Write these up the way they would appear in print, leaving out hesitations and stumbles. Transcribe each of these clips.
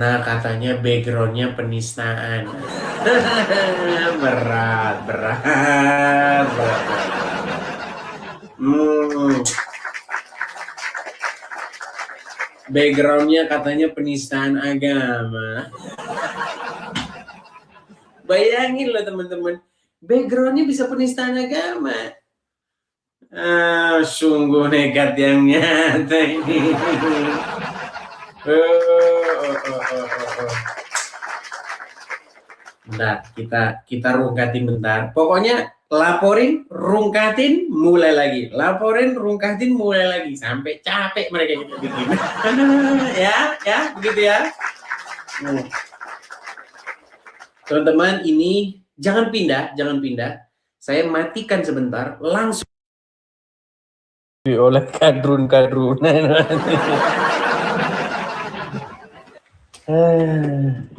Nah, katanya backgroundnya penistaan. berat, berat, berat, berat. Backgroundnya katanya penistaan agama. Bayangin lah teman-teman, backgroundnya bisa penistaan agama. Sungguh nekat yang nyata ini. Bentar, kita rungkatin bentar. Pokoknya laporin, rungkatin, mulai lagi. Laporin, rungkatin, mulai lagi. Sampai capek mereka kita bikin. ya, begitu ya. Teman-teman, ini jangan pindah. Saya matikan sebentar, langsung oleh kadrun.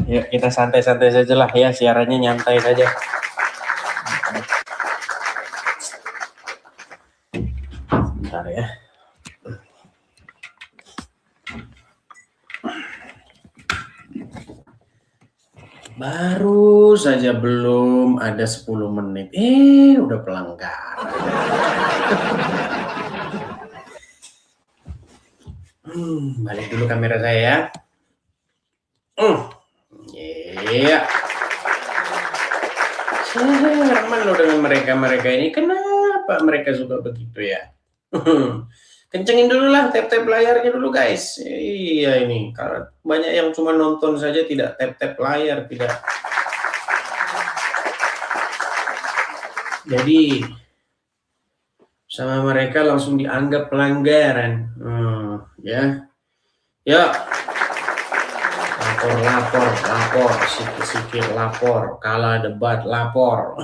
Yuk kita santai-santai saja lah ya, siarannya nyantai saja. Bentar ya. Baru saja belum ada 10 menit. Udah pelanggaran. Balik dulu kamera saya ya. Iya. Saya heran loh dengan mereka ini. Kenapa mereka suka begitu ya? Kencengin dulu lah tap-tap layarnya dulu guys. Iya ini, karena banyak yang cuma nonton saja tidak tap-tap layar, tidak. Jadi sama mereka langsung dianggap pelanggaran. Ya. Yuk. Lapor, sikit-sikit lapor, kalah debat lapor.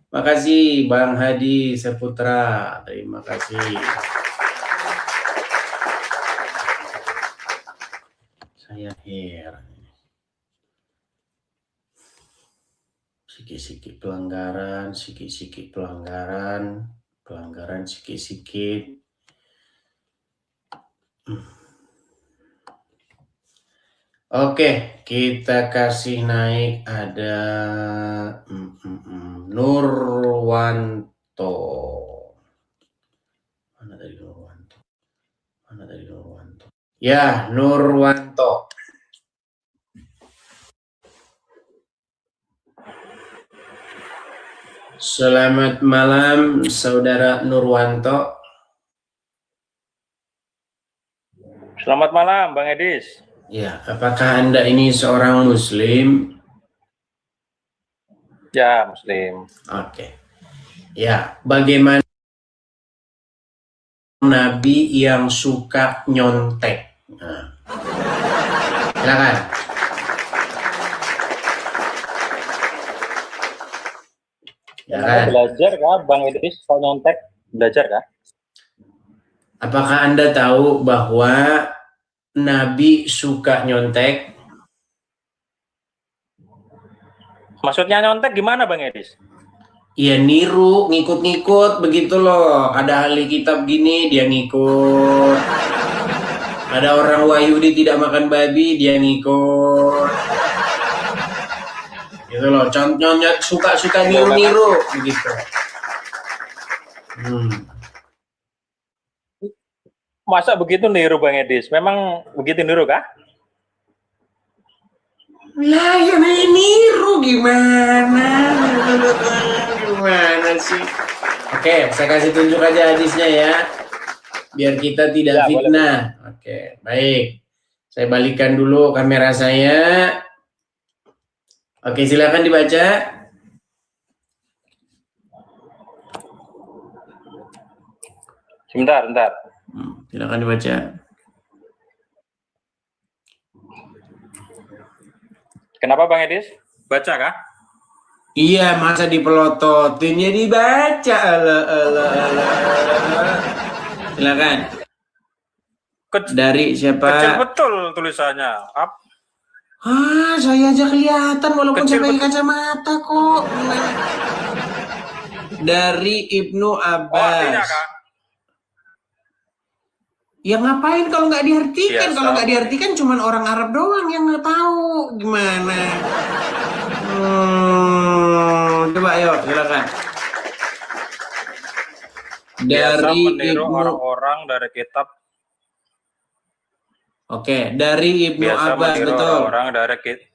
Makasih Bang Hadi Seputra, terima kasih. Saya heran. Sikit-sikit pelanggaran, pelanggaran sikit-sikit. Oke, kita kasih naik ada Nurwanto. Mana tadi Nurwanto? Ya, Nurwanto. Selamat malam, Saudara Nurwanto. Selamat malam, Bang Edis. Ya, apakah Anda ini seorang Muslim? Ya, Muslim. Oke. Ya, bagaimana Nabi yang suka nyontek? Nah. Silakan. Ya kan? Belajar kah, Bang Edis, soal nyontek? Belajar kah? Apakah Anda tahu bahwa Nabi suka nyontek? Maksudnya nyontek gimana Bang Edis? Iya niru, ngikut-ngikut begitu loh. Ada ahli kitab gini, dia ngikut. Ada orang Wahyudi tidak makan babi, dia ngikut. Gitu loh, contohnya suka-suka niru-niru begitu. Masa begitu niru Bang Edis? Memang begitu niru kah? Lah ya niru gimana? Gimana sih? Oke, saya kasih tunjuk aja hadisnya ya. Biar kita tidak fitnah. Boleh. Oke, baik. Saya balikan dulu kamera saya. Oke, silakan dibaca. Sebentar. Silakan dibaca. Kenapa Bang Edis? Baca kah? Iya, masa dipelototin ya dibaca. Silakan. Dari siapa? Kecil betul tulisannya. Saya aja kelihatan walaupun saya pakai kacamata kok. Dari Ibnu Abbas. Artinya kah? Ya ngapain kalau nggak diartikan? Biasa. Kalau nggak diartikan cuman orang Arab doang yang nggak tahu gimana. Coba ayo silakan. Biasa Dari meniru Ibnu, orang-orang dari kitab. oke, dari Ibnu Biasa Abbas, meniru betul. orang-orang dari kitab.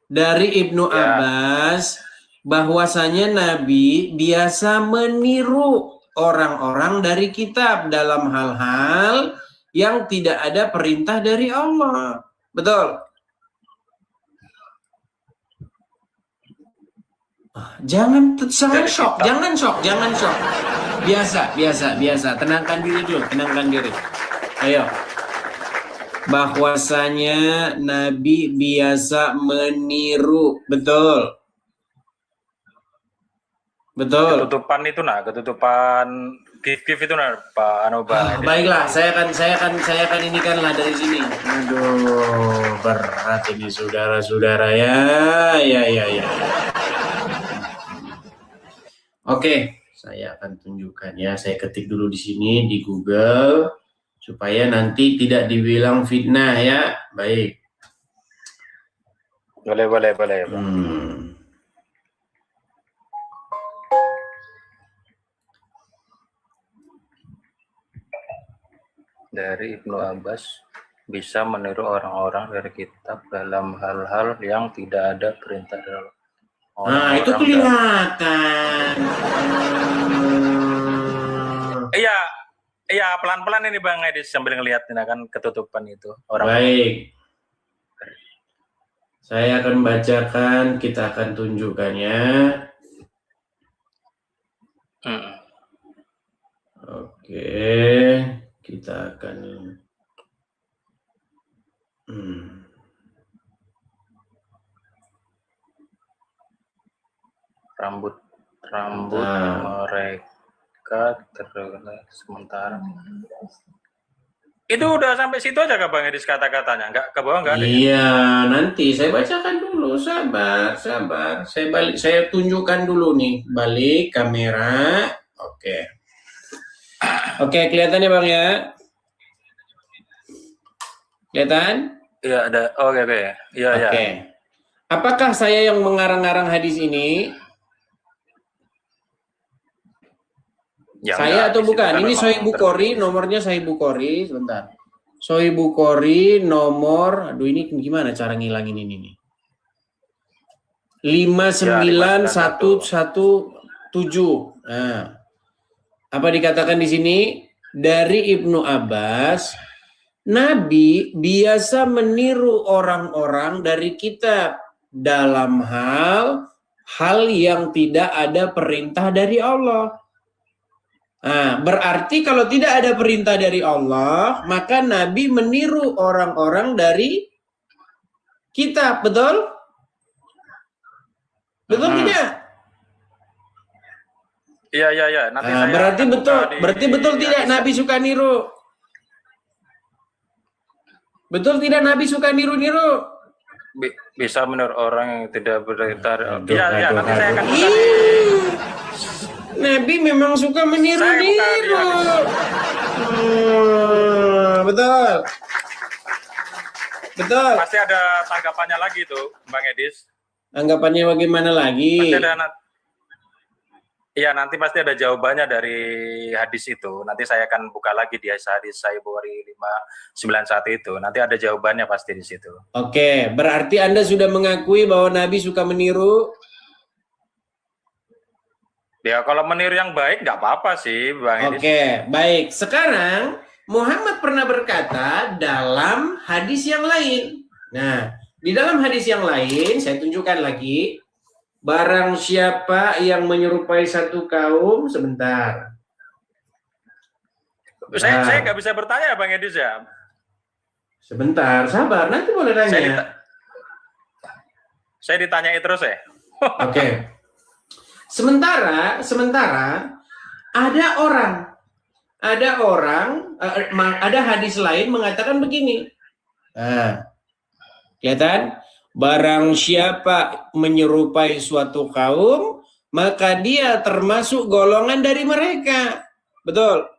Dari Ibnu Ya. Abbas, bahwasanya Nabi biasa meniru orang-orang dari kitab dalam hal-hal yang tidak ada perintah dari Allah. Betul. Jangan shock, jangan shock. Biasa. Tenangkan diri dulu, tenangkan diri. Ayo. Bahwasanya Nabi biasa meniru, betul. Ketutupan itu ketutupan gift itu Pak Anoba. Baiklah, saya akan inikanlah dari sini. Aduh, berat ini saudara-saudara ya. Oke, saya akan tunjukkan ya. Saya ketik dulu di sini di Google supaya nanti tidak dibilang fitnah ya. Baik. Boleh. Dari Ibnu Abbas, bisa meniru orang-orang dari kitab dalam hal-hal yang tidak ada perintah dari Allah. Nah, itu kelihatan. Iya, pelan-pelan ini Bang Edis sambil ngelihat kan ketutupan itu. Baik. Saya akan bacakan, kita akan tunjukkannya. Oke, kita akan rambut mereka terlihat sementara. Itu udah sampai situ aja Kak Bang Edis kata-katanya, nggak ke bawah nggak ada? Iya, nanti saya bacakan dulu, sabar. Saya tunjukkan dulu nih, balik kamera. Oke, kelihatan ya Bang ya? Kelihatan? Iya ada. Oke. Iya. Oke. Apakah saya yang mengarang-arang hadis ini? Ya, saya atau bukan? Ini Sahih Bukhari, nomornya Sahih Bukhari, sebentar. Sahih Bukhari nomor, aduh ini gimana cara ngilangin ini nih? 59117. Nah, apa dikatakan di sini? Dari Ibnu Abbas, Nabi biasa meniru orang-orang dari kitab dalam hal yang tidak ada perintah dari Allah. Nah, berarti kalau tidak ada perintah dari Allah, maka Nabi meniru orang-orang dari kitab, betul? Betul tidak? Iya. Nanti saya berarti betul tidak Nabi suka niru? Betul tidak Nabi suka niru-niru? Bisa meniru orang yang tidak berintah. Iya, nanti saya akan Nabi memang suka meniru-niru. Betul. Pasti ada tanggapannya lagi tuh, Bang Edis. Anggapannya bagaimana lagi? Nanti pasti ada jawabannya dari hadis itu. Nanti saya akan buka lagi di hadis Sahih Bukhari 591 itu. Nanti ada jawabannya pasti di situ. Oke, berarti Anda sudah mengakui bahwa Nabi suka meniru? Ya, kalau meniru yang baik nggak apa-apa sih, Bang Edis. Oke, baik. Sekarang Muhammad pernah berkata dalam hadis yang lain. Nah, di dalam hadis yang lain, saya tunjukkan lagi. Barang siapa yang menyerupai satu kaum, sebentar. Saya nggak bisa bertanya, Bang Edis ya. Sebentar, sabar. Nanti boleh tanya. Saya ditanyai terus ya. Oke. Sementara ada hadis lain mengatakan begini. Kelihatan? Barang siapa menyerupai suatu kaum, maka dia termasuk golongan dari mereka. Betul?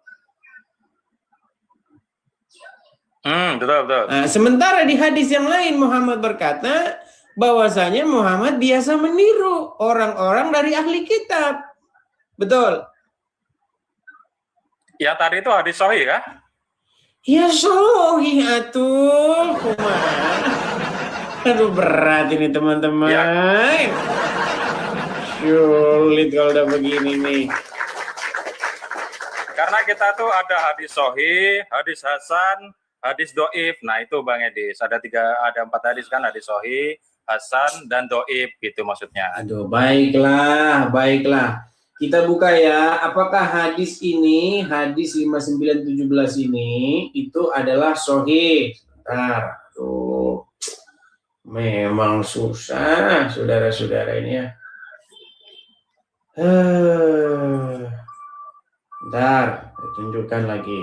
Betul, betul. Nah, sementara di hadis yang lain Muhammad berkata bahwasanya Muhammad biasa meniru orang-orang dari ahli kitab. Betul? Ya tadi itu hadis sahih kah? Ya sahih atuh. Kumaha? Aduh berat ini teman-teman. Ya. Sulit kalau udah begini nih. Karena kita tuh ada hadis sahih, hadis hasan, hadis doif. Nah itu Bang Edis, ada 4 hadis kan, hadis sahih, hasan, dan doif gitu maksudnya. Aduh, baiklah, baiklah. Kita buka ya, apakah hadis ini, hadis 5917 ini, itu adalah sahih? Bentar, aduh. Memang susah, saudara-saudara ini ya. Bentar, saya tunjukkan lagi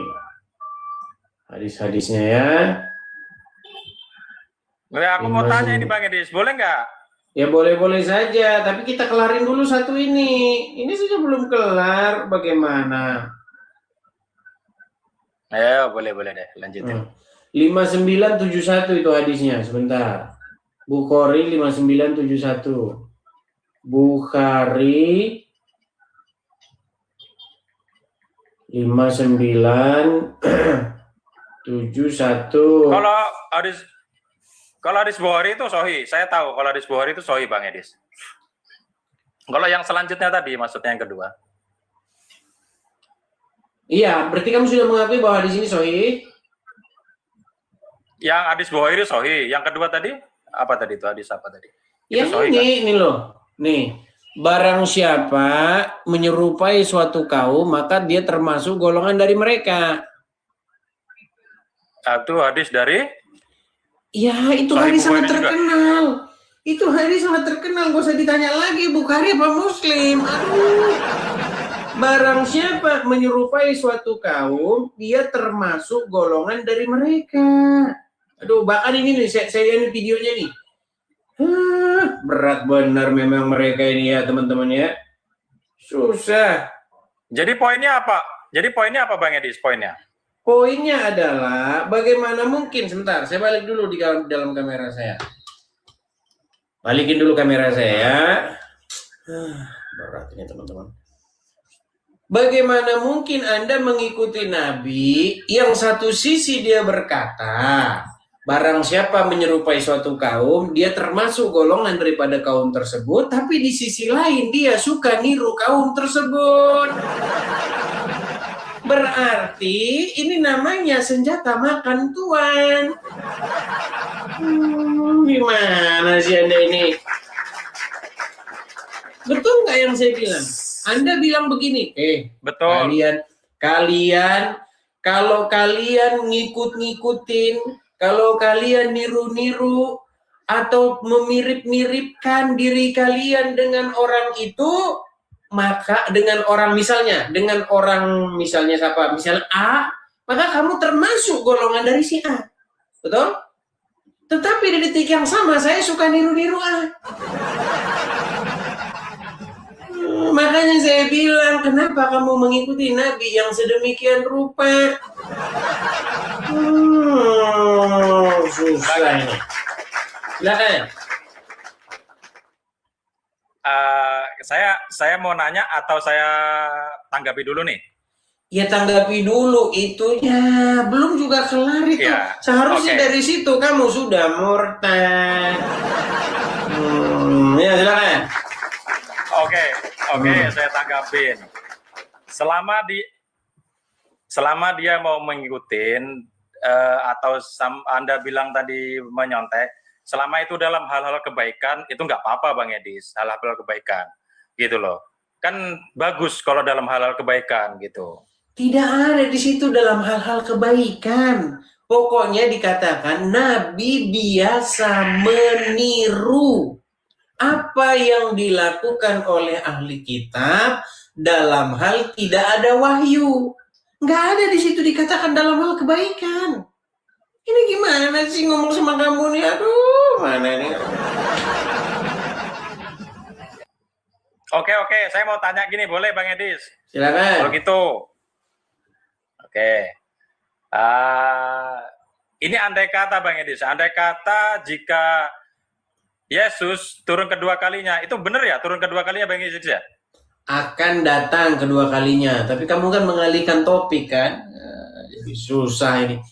hadis-hadisnya ya. Nah, aku mau tanya ini Bang Edis, boleh nggak? Ya boleh-boleh saja, tapi kita kelarin dulu satu ini. Ini saja belum kelar, bagaimana? Ayo, boleh deh, lanjutin. 5971 itu hadisnya, sebentar. Bukhari 5971. Bukhari 5971. Kalau hadis Bukhari itu sahih, saya tahu kalau hadis Bukhari itu sahih Bang Edis. Kalau yang selanjutnya tadi, maksudnya yang kedua. Iya, berarti kamu sudah mengakui bahwa hadis ini sahih? Yang hadis Bukhari sahih, yang kedua tadi apa tadi itu hadis apa tadi? Yang ini loh. Nih, barang siapa menyerupai suatu kaum, maka dia termasuk golongan dari mereka. Itu hadis dari? Ya, itu hadis sangat terkenal. Itu hadis sangat terkenal, gak usah ditanya lagi, Bukhari apa Muslim. Aduh. Barang siapa menyerupai suatu kaum, dia termasuk golongan dari mereka. Aduh, bahkan ini nih, saya lihat videonya nih. Berat benar memang mereka ini ya, teman-teman ya. Susah. Jadi poinnya apa? Bang Edis, poinnya? Poinnya adalah bagaimana mungkin, sebentar, saya balik dulu di dalam kamera saya. Balikin dulu kamera saya ya. Berat ini teman-teman. Bagaimana mungkin Anda mengikuti Nabi yang satu sisi dia berkata, barang siapa menyerupai suatu kaum, dia termasuk golongan daripada kaum tersebut, tapi di sisi lain dia suka niru kaum tersebut. Berarti ini namanya senjata makan tuan. Gimana sih Anda ini? Betul nggak yang saya bilang? Anda bilang begini, betul. Kalian kalau kalian ngikut-ngikutin, kalau kalian niru-niru atau memirip-miripkan diri kalian dengan orang itu, maka dengan orang misalnya siapa? Misal A, maka kamu termasuk golongan dari si A. Betul? Tetapi di detik yang sama saya suka niru-niru A. Makanya saya bilang, kenapa kamu mengikuti Nabi yang sedemikian rupa? Susah ini. Silakan. Saya mau nanya atau saya tanggapi dulu nih? Ya tanggapi dulu itunya, belum juga kelar itu. Ya, seharusnya dari situ kamu sudah murtad. Ya silakan. Oke, saya tanggapin. Selama dia mau mengikutin atau Anda bilang tadi menyontek, selama itu dalam hal-hal kebaikan itu nggak apa-apa Bang Edis, hal-hal kebaikan gitu loh. Kan bagus kalau dalam hal-hal kebaikan gitu. Tidak ada di situ dalam hal-hal kebaikan. Pokoknya dikatakan Nabi biasa meniru apa yang dilakukan oleh ahli kitab dalam hal tidak ada wahyu. Nggak ada di situ dikatakan dalam hal kebaikan. Ini gimana sih ngomong sama kamu nih? Aduh, mana nih? Oke, saya mau tanya gini, boleh Bang Edis? Silakan. Kalau gitu. Oke. Ini andai kata Bang Edis, andai kata jika Yesus turun kedua kalinya, itu benar ya turun kedua kalinya Bang Edis ya? Akan datang kedua kalinya. Tapi kamu kan mengalihkan topik kan? Jadi susah ini.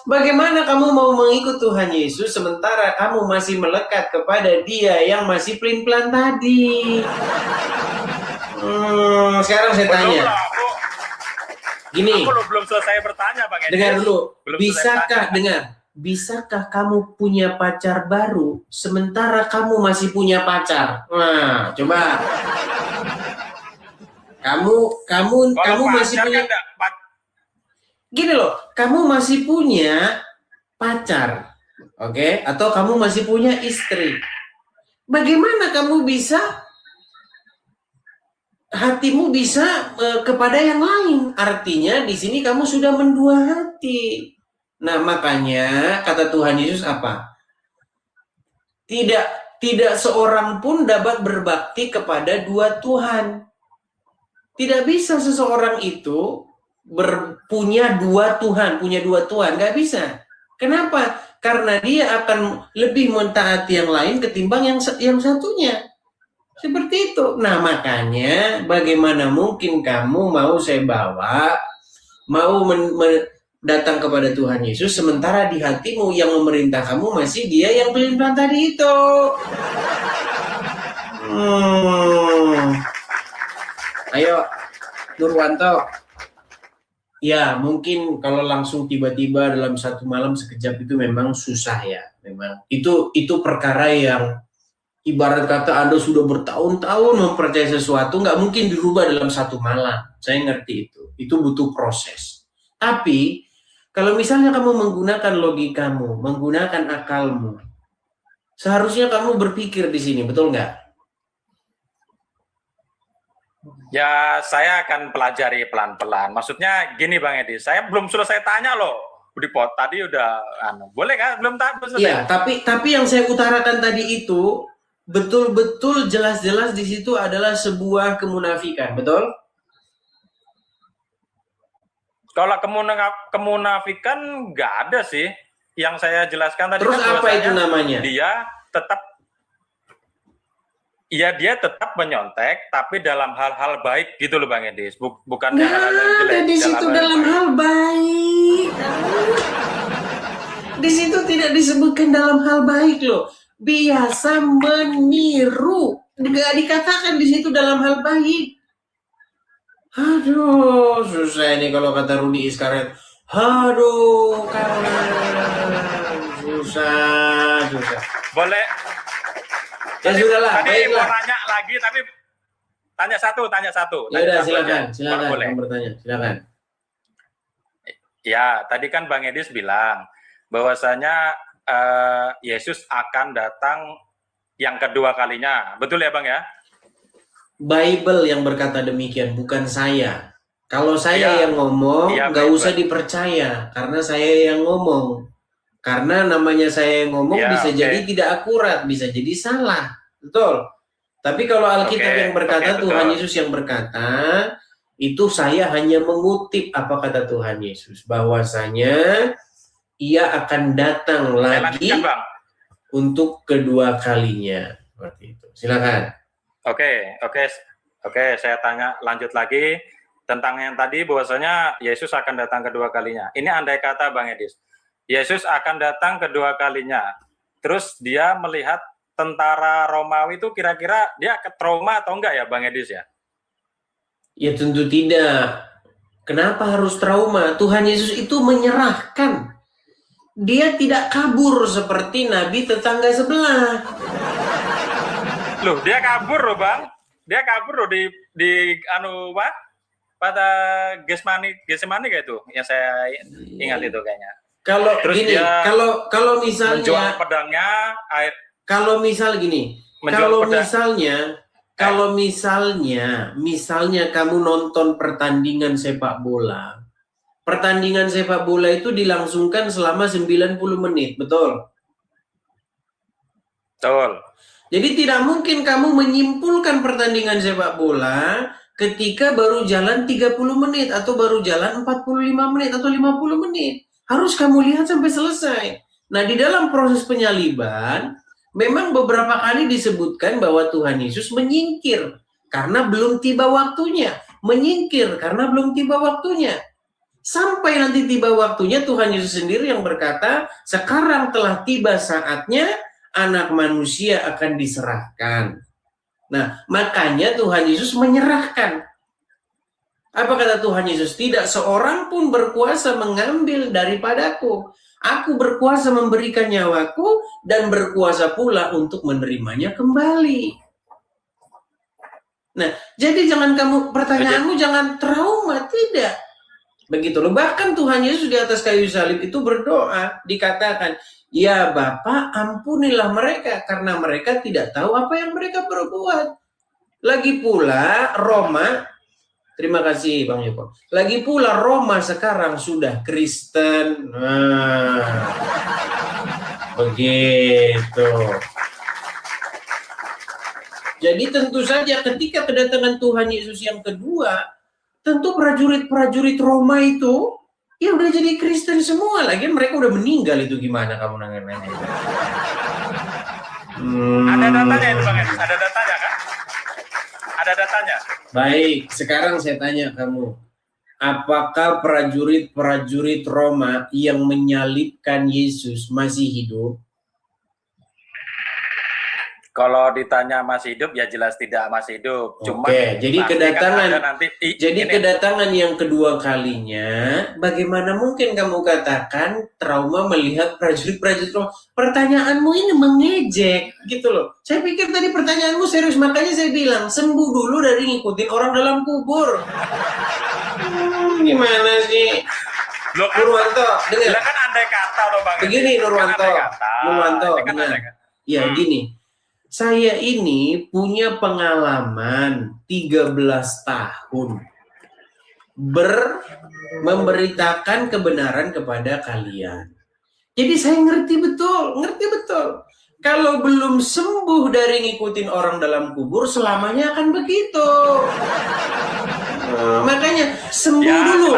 Bagaimana kamu mau mengikut Tuhan Yesus sementara kamu masih melekat kepada Dia yang masih pelin-pelan tadi? Sekarang saya tanya. Gini. Aku belum selesai bertanya Bang Edis. Dengar dulu. Bisakah kamu punya pacar baru sementara kamu masih punya pacar? Nah, coba. Kamu masih punya gini loh, kamu masih punya pacar, oke? Atau kamu masih punya istri. Bagaimana kamu bisa hatimu bisa kepada yang lain? Artinya di sini kamu sudah mendua hati. Nah, makanya kata Tuhan Yesus apa? Tidak seorang pun dapat berbakti kepada dua Tuhan. Tidak bisa seseorang itu punya dua Tuhan, nggak bisa. Kenapa? Karena dia akan lebih mentaati yang lain ketimbang yang satunya. Seperti itu. Nah, makanya bagaimana mungkin kamu mau saya bawa, mau datang kepada Tuhan Yesus, sementara di hatimu yang memerintah kamu masih Dia yang pelin-pelan tadi itu. Ayo, Nurwanto. Ya, mungkin kalau langsung tiba-tiba dalam satu malam sekejap itu memang susah ya. Memang itu perkara yang ibarat kata Anda sudah bertahun-tahun mempercayai sesuatu, nggak mungkin dirubah dalam satu malam. Saya ngerti itu. Itu butuh proses. Tapi kalau misalnya kamu menggunakan logikamu, menggunakan akalmu, seharusnya kamu berpikir di sini, betul nggak? Ya, saya akan pelajari pelan-pelan. Maksudnya gini Bang Edi, saya belum selesai tanya loh. Budipot tadi udah, boleh kan? Belum selesai. Iya, tapi yang saya utarakan tadi itu betul-betul jelas-jelas di situ adalah sebuah kemunafikan, betul? Kalau kemunafikan nggak ada sih. Yang saya jelaskan tadi. Terus kan apa itu namanya? Dia tetap menyontek, tapi dalam hal-hal baik gitu loh Bang Edis, bukan hal-hal jelek. Di situ dalam hal baik. Di situ tidak disebutkan dalam hal baik loh. Biasa meniru, nggak dikatakan di situ dalam hal baik. Aduh, susah ini kalau kata Rudi Iskaret. Aduh, susah. Boleh. Ya sudahlah, tadi mau nanya lagi, tapi tanya satu. Ya udah, silakan boleh bertanya, silakan. Ya, tadi kan Bang Edis bilang bahwasanya Yesus akan datang yang kedua kalinya, betul ya Bang ya? Bible yang berkata demikian, bukan saya. Kalau saya yang ngomong, nggak usah dipercaya, karena saya yang ngomong. Karena namanya saya yang ngomong bisa jadi tidak akurat, bisa jadi salah. Betul. Tapi kalau Alkitab yang berkata, Tuhan Yesus yang berkata, itu saya hanya mengutip apa kata Tuhan Yesus. Bahwasanya Ia akan datang lagi untuk kedua kalinya. Seperti itu. Silakan. Oke, saya tanya lanjut lagi tentang yang tadi bahwasanya Yesus akan datang kedua kalinya. Ini andai kata Bang Edis. Yesus akan datang kedua kalinya. Terus dia melihat tentara Romawi itu kira-kira dia trauma atau enggak ya Bang Edis ya? Ya tentu tidak. Kenapa harus trauma? Tuhan Yesus itu menyerahkan. Dia tidak kabur seperti Nabi tetangga sebelah. Loh, dia kabur loh Bang. Dia kabur loh di pada Getsemani kayak itu. Yang saya ingat itu kayaknya. Kalau gini, kalau misalnya menjual pedangnya, kalau misalnya kamu nonton pertandingan sepak bola. Pertandingan sepak bola itu dilangsungkan selama 90 menit, betul? Betul. Jadi tidak mungkin kamu menyimpulkan pertandingan sepak bola ketika baru jalan 30 menit atau baru jalan 45 menit atau 50 menit. Harus kamu lihat sampai selesai. Nah, di dalam proses penyaliban, memang beberapa kali disebutkan bahwa Tuhan Yesus menyingkir karena belum tiba waktunya. Menyingkir karena belum tiba waktunya. Sampai nanti tiba waktunya, Tuhan Yesus sendiri yang berkata, sekarang telah tiba saatnya anak manusia akan diserahkan. Nah, makanya Tuhan Yesus menyerahkan. Apa kata Tuhan Yesus? Tidak seorang pun berkuasa mengambil daripadaku. Aku berkuasa memberikan nyawaku dan berkuasa pula untuk menerimanya kembali. Nah, jadi jangan kamu, pertanyaanmu jangan trauma, tidak. Begitu loh. Bahkan Tuhan Yesus di atas kayu salib itu berdoa, dikatakan, ya Bapa, ampunilah mereka karena mereka tidak tahu apa yang mereka perbuat. Lagi pula Roma, terima kasih Bang Joko. Lagi pula Roma sekarang sudah Kristen. Nah, begitu. Jadi tentu saja ketika kedatangan Tuhan Yesus yang kedua, tentu prajurit-prajurit Roma itu ya udah jadi Kristen semua. Lagian mereka udah meninggal, itu gimana kamu nanya-nanya? Ada datanya itu Bang Edis, ada datanya kan? Ada datanya. Baik, sekarang saya tanya kamu. Apakah prajurit-prajurit Roma yang menyalibkan Yesus masih hidup? Kalau ditanya masih hidup, ya jelas tidak masih hidup. Cuma jadi kedatangan kan kedatangan yang kedua kalinya, bagaimana mungkin kamu katakan trauma melihat prajurit-prajurit Roma? Pertanyaanmu ini mengejek, gitu loh. Saya pikir tadi pertanyaanmu serius, makanya saya bilang sembuh dulu dari ngikutin orang dalam kubur. Gimana sih? Nurwanto, dengar. Kan andai kata loh Bang. Begini Nurwanto, dengar. Ya gini. Saya ini punya pengalaman 13 tahun memberitakan kebenaran kepada kalian. Jadi saya ngerti betul. Kalau belum sembuh dari ngikutin orang dalam kubur, selamanya akan begitu. Makanya sembuh dulu,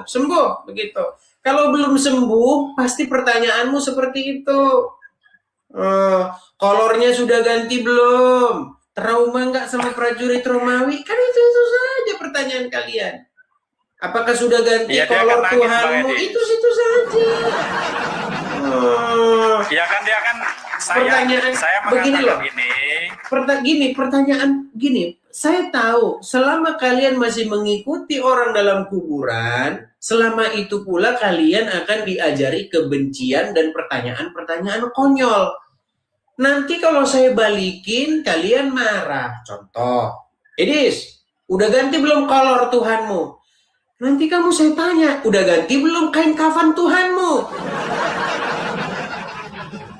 sembuh begitu. Kalau belum sembuh, pasti pertanyaanmu seperti itu. Kolornya sudah ganti belum? Trauma nggak sama prajurit Romawi? Kan itu saja pertanyaan kalian. Apakah sudah ganti kolor Tuhanmu? Itu saja. Ya kan dia kan saya begini loh. Pertanyaan gini. Saya tahu selama kalian masih mengikuti orang dalam kuburan, selama itu pula kalian akan diajari kebencian dan pertanyaan-pertanyaan konyol. Nanti kalau saya balikin, kalian marah. Contoh, Edis, udah ganti belum kolor Tuhanmu? Nanti kamu saya tanya, udah ganti belum kain kafan Tuhanmu?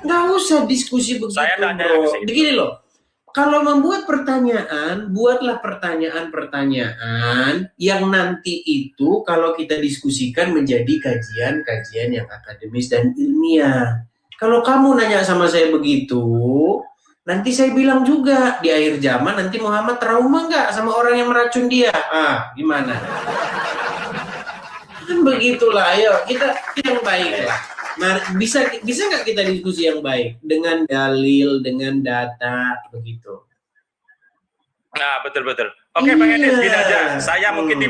Nggak usah diskusi begitu, bro. Begini loh, kalau membuat pertanyaan, buatlah pertanyaan-pertanyaan yang nanti itu kalau kita diskusikan menjadi kajian-kajian yang akademis dan ilmiah. Kalau kamu nanya sama saya begitu, nanti saya bilang juga di akhir zaman nanti Muhammad trauma nggak sama orang yang meracun dia? Gimana? Kan begitulah, ayo kita yang baik lah. Bisa nggak kita diskusi yang baik dengan dalil, dengan data, begitu? Nah, betul. Oke, Bang Edis, gini aja. Saya mungkin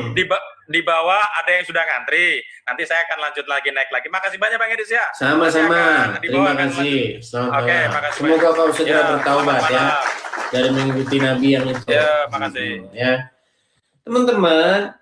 di bawah ada yang sudah ngantri. Nanti saya akan lanjut lagi, naik lagi. Makasih banyak Bang Edis ya. Sama-sama. Terima kasih. Oke, makasih. Semoga kau segera bertaubat ya dari mengikuti Nabi yang itu. Ya, makasih. Ya, teman-teman.